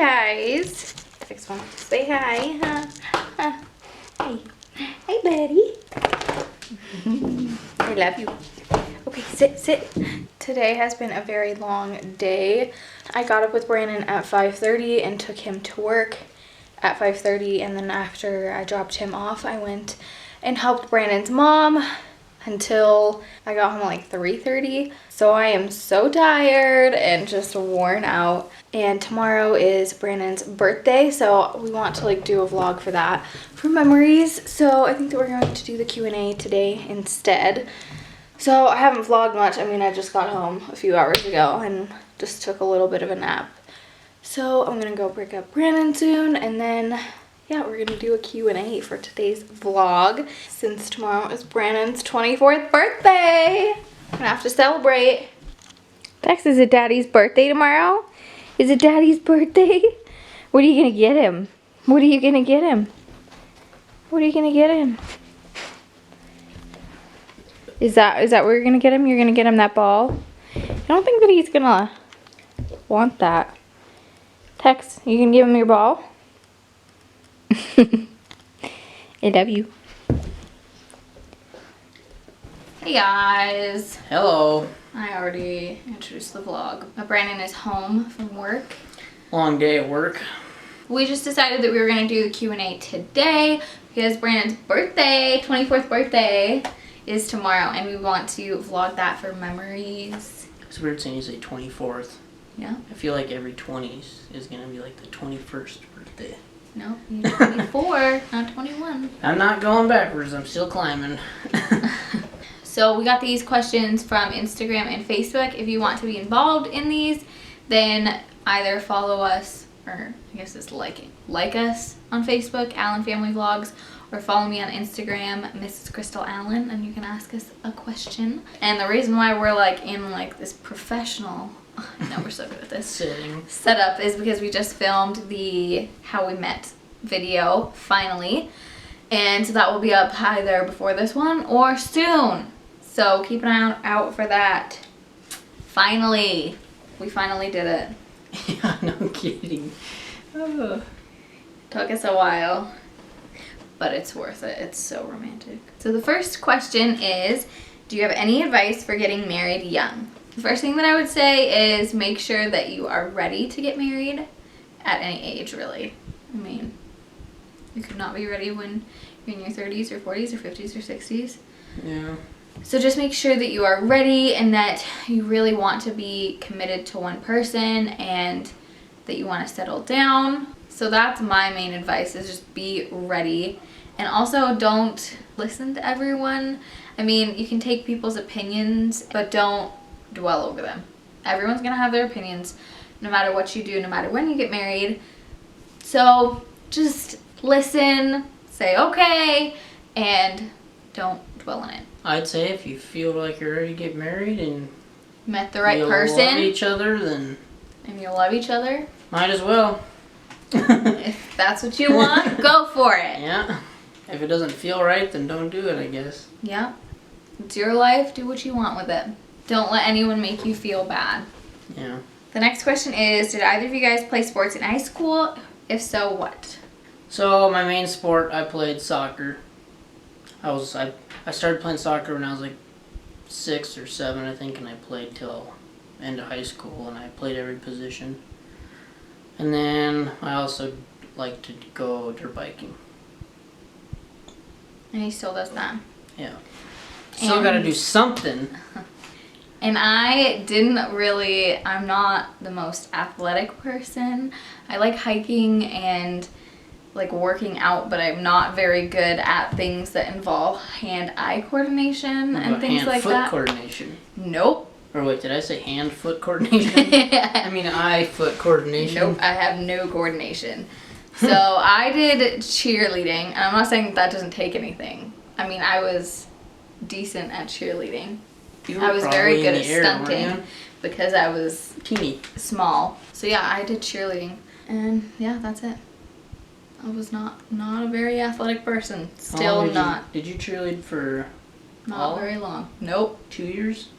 guys. Tex wants to say hi, huh? Hey. Hey, buddy. I love you. Okay, sit. Today has been a very long day. I got up with Brandon at 5:30 and took him to work at 5:30, and then after I dropped him off, I went and helped Brandon's mom until I got home at like 3:30. So I am so tired and just worn out. And tomorrow is Brandon's birthday, so we want to like do a vlog for that, for memories. So I think that we're going to do the Q&A today instead. So I haven't vlogged much. I mean, I just got home a few hours ago and just took a little bit of a nap. So I'm gonna go pick up Brandon soon, and then yeah, we're gonna do a Q&A for today's vlog since tomorrow is Brandon's 24th birthday. I'm gonna have to celebrate. Tex, is it Daddy's birthday tomorrow? Is it Daddy's birthday? What are you gonna get him? What are you gonna get him? What are you gonna get him? Is that what you're gonna get him? You're gonna get him that ball? I don't think that he's gonna want that. Tex, you gonna give him your ball? I love you. Hey guys. Hello. I already introduced the vlog. Brandon is home from work. Long day at work. We just decided that we were gonna do the Q&A today because Brandon's birthday, 24th birthday, is tomorrow, and we want to vlog that for memories. It's weird saying you say 24th. Yeah. I feel like every 20s is gonna be like the 21st birthday. No, you're 24, not 21. I'm not going backwards. I'm still climbing. So we got these questions from Instagram and Facebook. If you want to be involved in these, then either follow us, or I guess it's like us on Facebook, Allen Family Vlogs, or follow me on Instagram, Mrs. Crystal Allen, and you can ask us a question. And the reason why we're like in like this professional, I know we're so good at this, setup is because we just filmed the How We Met video, finally. And so that will be up either before this one or soon. So keep an eye out for that. Finally. We finally did it. Yeah, no kidding. Oh. Took us a while, but it's worth it. It's so romantic. So the first question is, do you have any advice for getting married young? The first thing that I would say is make sure that you are ready to get married at any age, really. I mean, you could not be ready when you're in your 30s or 40s or 50s or 60s. Yeah. So just make sure that you are ready and that you really want to be committed to one person and that you want to settle down. So that's my main advice, is just be ready. And also don't listen to everyone. I mean, you can take people's opinions, but don't dwell over them. Everyone's gonna have their opinions no matter what you do, no matter when you get married. So just listen, say okay, and don't dwell on it. I'd say if you feel like you're ready to get married and met the right you'll person, love each other, then and you'll love each other, might as well. If that's what you want, go for it. Yeah. If it doesn't feel right, then don't do it, I guess. Yeah. It's your life. Do what you want with it. Don't let anyone make you feel bad. Yeah. The next question is, did either of you guys play sports in high school? If so, what? So my main sport, I played soccer. I started playing soccer when I was like 6 or 7, I think, and I played till end of high school, and I played every position. And then I also like to go dirt biking. And he still does that. Yeah. Still got to do something. And I'm not the most athletic person. I like hiking and like working out, but I'm not very good at things that involve hand-eye coordination and things like that. Hand-foot coordination? Nope. Or wait, did I say hand-foot coordination? I mean eye-foot coordination. Nope, I have no coordination. So I did cheerleading, and I'm not saying that doesn't take anything. I mean, I was decent at cheerleading. I was very good at stunting because I was teeny small. So yeah, I did cheerleading, and yeah, that's it. I was not a very athletic person. Still not. Did you cheerlead for not very long? Nope. 2 years?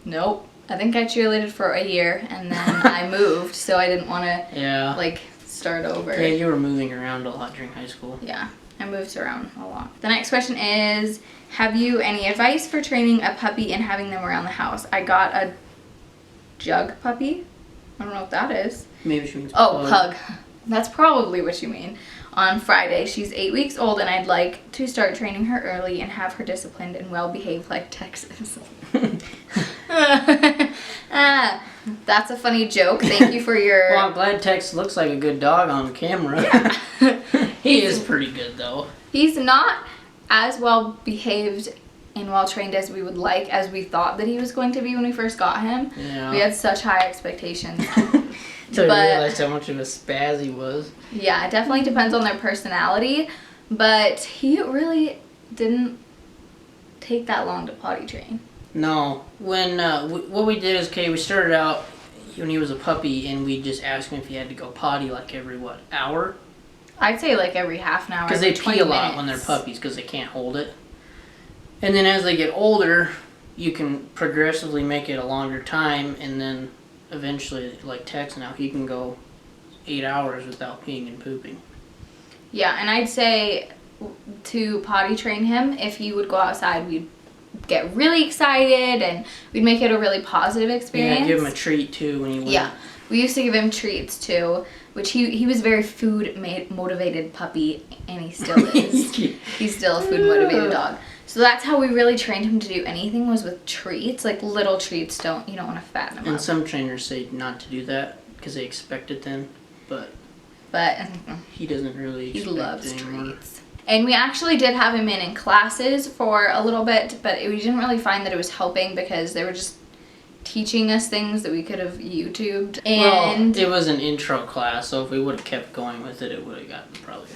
Nope. I think I cheerleaded for a year and then I moved, so I didn't want to like start over. Yeah, you were moving around a lot during high school. Yeah, I moved around a lot. The next question is, have you any advice for training a puppy and having them around the house? I got a jug puppy. I don't know what that is. Maybe she means pug. That's probably what you mean. On Friday. She's 8 weeks old and I'd like to start training her early and have her disciplined and well behaved like Texas. That's a funny joke. Thank you for your... Well, I'm glad Tex looks like a good dog on camera. Yeah. He is pretty good though. He's not as well behaved and well trained as we would like, as we thought that he was going to be when we first got him. Yeah. We had such high expectations. Until I realized how much of a spaz he was. Yeah, it definitely depends on their personality, but he really didn't take that long to potty train. No. When what we did is, we started out when he was a puppy, and we just asked him if he had to go potty like every hour. I'd say like every half an hour. Because they pee a lot when they're puppies because they can't hold it. And then as they get older, you can progressively make it a longer time, and then eventually, like Tex now, he can go 8 hours without peeing and pooping. Yeah, and I'd say to potty train him, if he would go outside, we'd get really excited and we'd make it a really positive experience. Yeah, give him a treat too when he went. Yeah, we used to give him treats too, which he was a very food motivated puppy, and he still is. He's still a food motivated dog. So that's how we really trained him to do anything, was with treats, like little treats. You don't want to fatten him up. And some trainers say not to do that because they expect it then, but he doesn't really. He loves treats. And we actually did have him in classes for a little bit, but we didn't really find that it was helping because they were just teaching us things that we could have YouTubed. And it was an intro class, so if we would have kept going with it, it would have gotten probably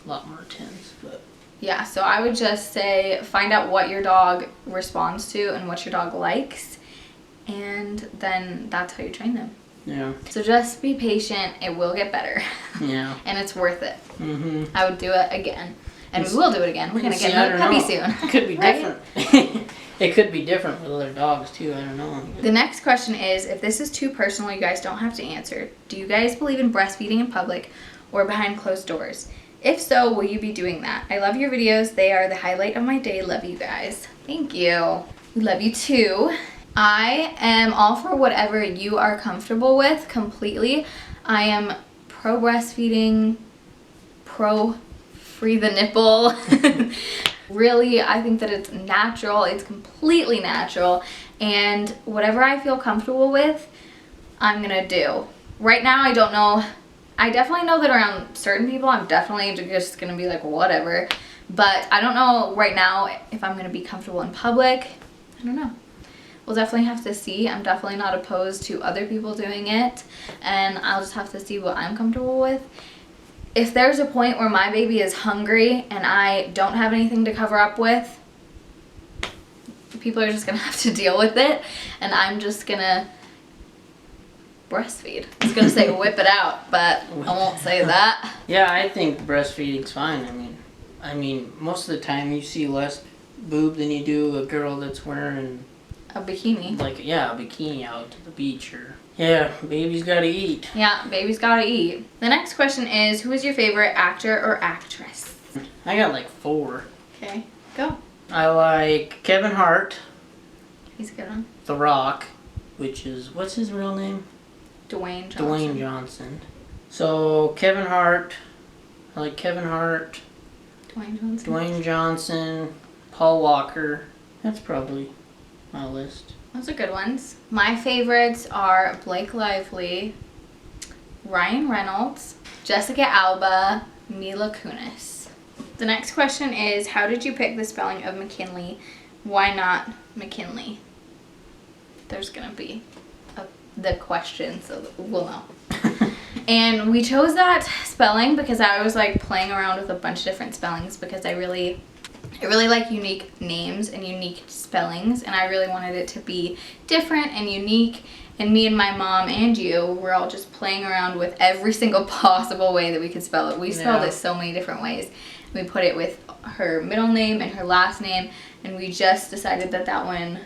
a lot more intense. But yeah, so I would just say find out what your dog responds to and what your dog likes, and then that's how you train them. Yeah. So just be patient. It will get better. Yeah. And it's worth it. Mm-hmm. I would do it again. And we will do it again. We're going to get another puppy soon. It could be different. It could be different with other dogs too. I don't know. The next question is, if this is too personal, you guys don't have to answer. Do you guys believe in breastfeeding in public or behind closed doors? If so, will you be doing that? I love your videos. They are the highlight of my day. Love you guys. Thank you. We love you too. I am all for whatever you are comfortable with completely. I am pro breastfeeding, pro free the nipple. Really, I think that it's natural. It's completely natural. And whatever I feel comfortable with, I'm gonna do. Right now, I don't know. I definitely know that around certain people, I'm definitely just gonna be like, whatever. But I don't know right now if I'm gonna be comfortable in public. I don't know. We'll definitely have to see. I'm definitely not opposed to other people doing it. And I'll just have to see what I'm comfortable with. If there's a point where my baby is hungry and I don't have anything to cover up with, people are just gonna have to deal with it, and I'm just gonna breastfeed. I was gonna say whip it out, but I won't say that. Yeah, I think breastfeeding's fine. I mean, most of the time you see less boob than you do a girl that's wearing a bikini. Like, yeah, a bikini out to the beach or... Yeah, baby's gotta eat. Yeah, baby's gotta eat. The next question is, who is your favorite actor or actress? I got like 4. Okay, go. I like Kevin Hart. He's a good one. The Rock, which is, what's his real name? Dwayne Johnson. Dwayne Johnson. So, Kevin Hart. I like Kevin Hart. Dwayne Johnson. Dwayne Johnson. Paul Walker. That's probably my list. Those are good ones. My favorites are Blake Lively, Ryan Reynolds, Jessica Alba, Mila Kunis. The next question is, how did you pick the spelling of McKinley? Why not McKinley? There's gonna be the question, so we'll know. And we chose that spelling because I was like playing around with a bunch of different spellings because I really like unique names and unique spellings, and I really wanted it to be different and unique. And me and my mom and you were all just playing around with every single possible way that we could spell it. We spelled it so many different ways. We put it with her middle name and her last name, and we just decided that that one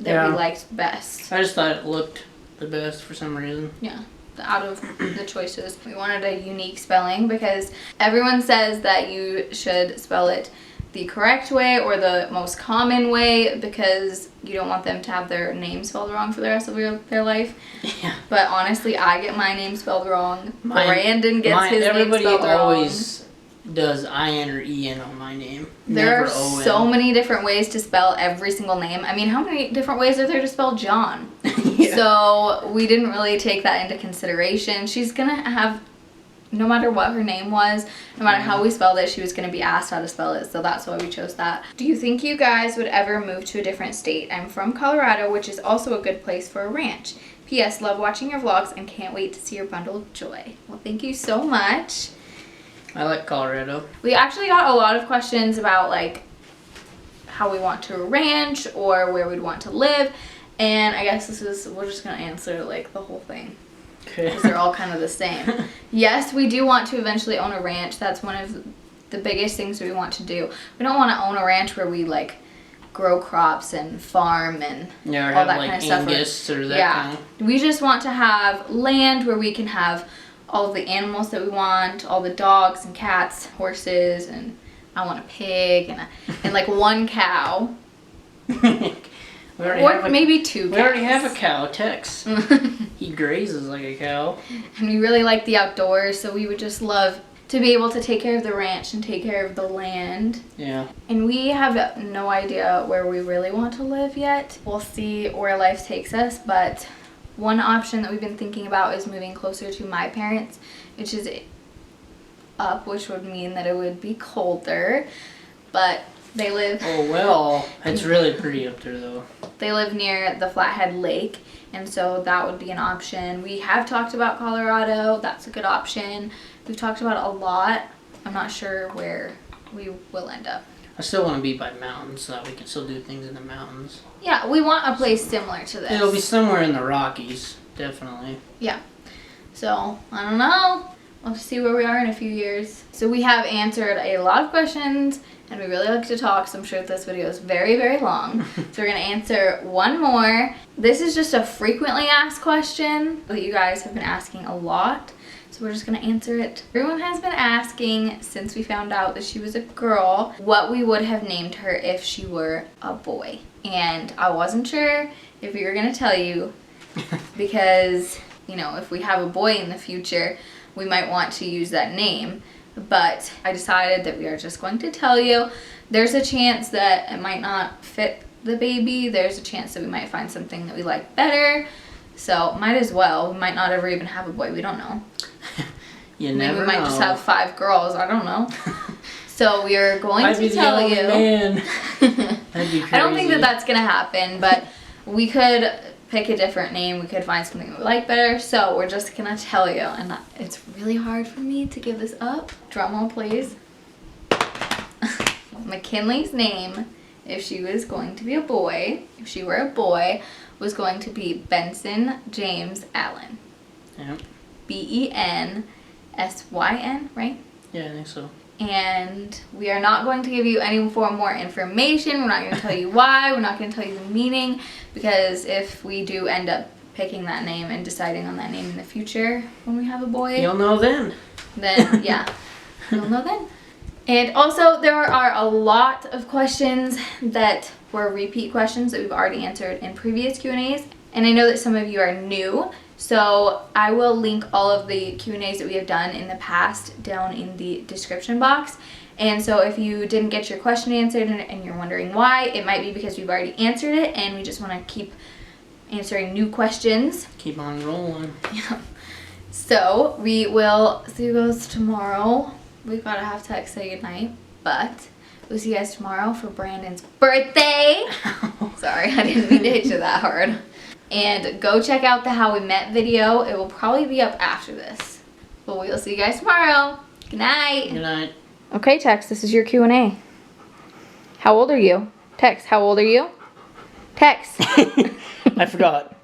that we liked best. I just thought it looked the best for some reason. Yeah. Out of the choices, we wanted a unique spelling because everyone says that you should spell it the correct way or the most common way because you don't want them to have their name spelled wrong for the rest of their life. Yeah. But honestly, I get my name spelled wrong. Brandon gets his name everybody spelled wrong. always does IN or EN on my name. There are Never ON. so many different ways to spell every single name. I mean, how many different ways are there to spell John? Yeah. So we didn't really take that into consideration. She's gonna have, no matter what her name was, no matter how we spelled it, she was going to be asked how to spell it, so that's why we chose that. Do you think you guys would ever move to a different state? I'm from Colorado, which is also a good place for a ranch. P.S. Love watching your vlogs and can't wait to see your bundle of joy. Well, thank you so much. I like Colorado. We actually got a lot of questions about like how we want to ranch or where we'd want to live, and I guess we're just going to answer like the whole thing. Okay. Because they're all kind of the same. Yes, we do want to eventually own a ranch. That's one of the biggest things that we want to do. We don't want to own a ranch where we like grow crops and farm and all that kind of stuff. Angus or that kind of. We just want to have land where we can have all of the animals that we want, all the dogs and cats, horses, and I want a pig and like one cow. Or maybe 2 cows. We already have a cow, Tex. He grazes like a cow. And we really like the outdoors, so we would just love to be able to take care of the ranch and take care of the land. Yeah. And we have no idea where we really want to live yet. We'll see where life takes us, but one option that we've been thinking about is moving closer to my parents, which is up, which would mean that it would be colder, but they live... Oh, well, it's really pretty up there, though. They live near the Flathead Lake, and so that would be an option. We have talked about Colorado. That's a good option. We've talked about it a lot. I'm not sure where we will end up. I still want to be by mountains so that we can still do things in the mountains. Yeah, we want a place similar to this. It'll be somewhere in the Rockies, definitely. Yeah. So, I don't know. We'll see where we are in a few years. So we have answered a lot of questions, and we really like to talk, so I'm sure this video is very, very long. So we're going to answer one more. This is just a frequently asked question that you guys have been asking a lot. So we're just going to answer it. Everyone has been asking, since we found out that she was a girl, what we would have named her if she were a boy. And I wasn't sure if we were going to tell you because, you know, if we have a boy in the future, we might want to use that name. But I decided that we are just going to tell you. There's a chance that it might not fit the baby. There's a chance that we might find something that we like better. So might as well. We might not ever even have a boy. We don't know. You Maybe never we might know. just have 5 girls. I don't know. So we are going to tell you. Man. That'd be crazy. I don't think that that's going to happen, but we could pick a different name. We could find something that we like better. So we're just going to tell you. And it's really hard for me to give this up. Drum roll, please. McKinley's name, if she was going to be a boy, if she were a boy, was going to be Benson James Allen. Yep. Bensyn, right? Yeah, I think so. And we are not going to give you any more information. We're not going to tell you why. We're not going to tell you the meaning, because if we do end up picking that name and deciding on that name in the future when we have a boy, You'll know then. Then yeah, you'll know then. And also there are a lot of questions that were repeat questions that we've already answered in previous Q&As. And I know that some of you are new, so I will link all of the Q&As that we have done in the past down in the description box. And so if you didn't get your question answered and you're wondering why, it might be because we've already answered it and we just want to keep answering new questions. Keep on rolling. Yeah. So we will see you guys tomorrow. We've got to have Tex say goodnight, but we'll see you guys tomorrow for Brandon's birthday. Sorry, I didn't mean to hit you that hard. And go check out the How We Met video. It will probably be up after this. But we'll see you guys tomorrow. Good night. Good night. Okay, Tex, this is your Q&A. How old are you? Tex, how old are you? Tex. I forgot.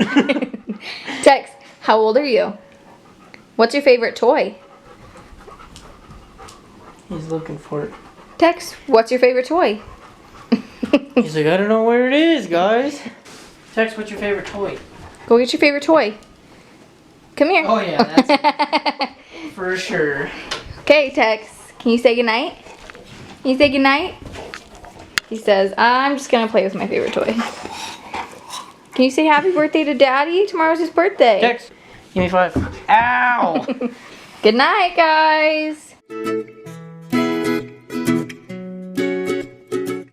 Tex, how old are you? What's your favorite toy? He's looking for it. Tex, what's your favorite toy? He's like, I don't know where it is, guys. Tex, what's your favorite toy? Go get your favorite toy. Come here. Oh yeah, that's for sure. Okay, Tex. Can you say goodnight? Can you say goodnight? He says, I'm just gonna play with my favorite toy. Can you say happy birthday to Daddy? Tomorrow's his birthday. Tex, give me 5. Ow! Good night, guys.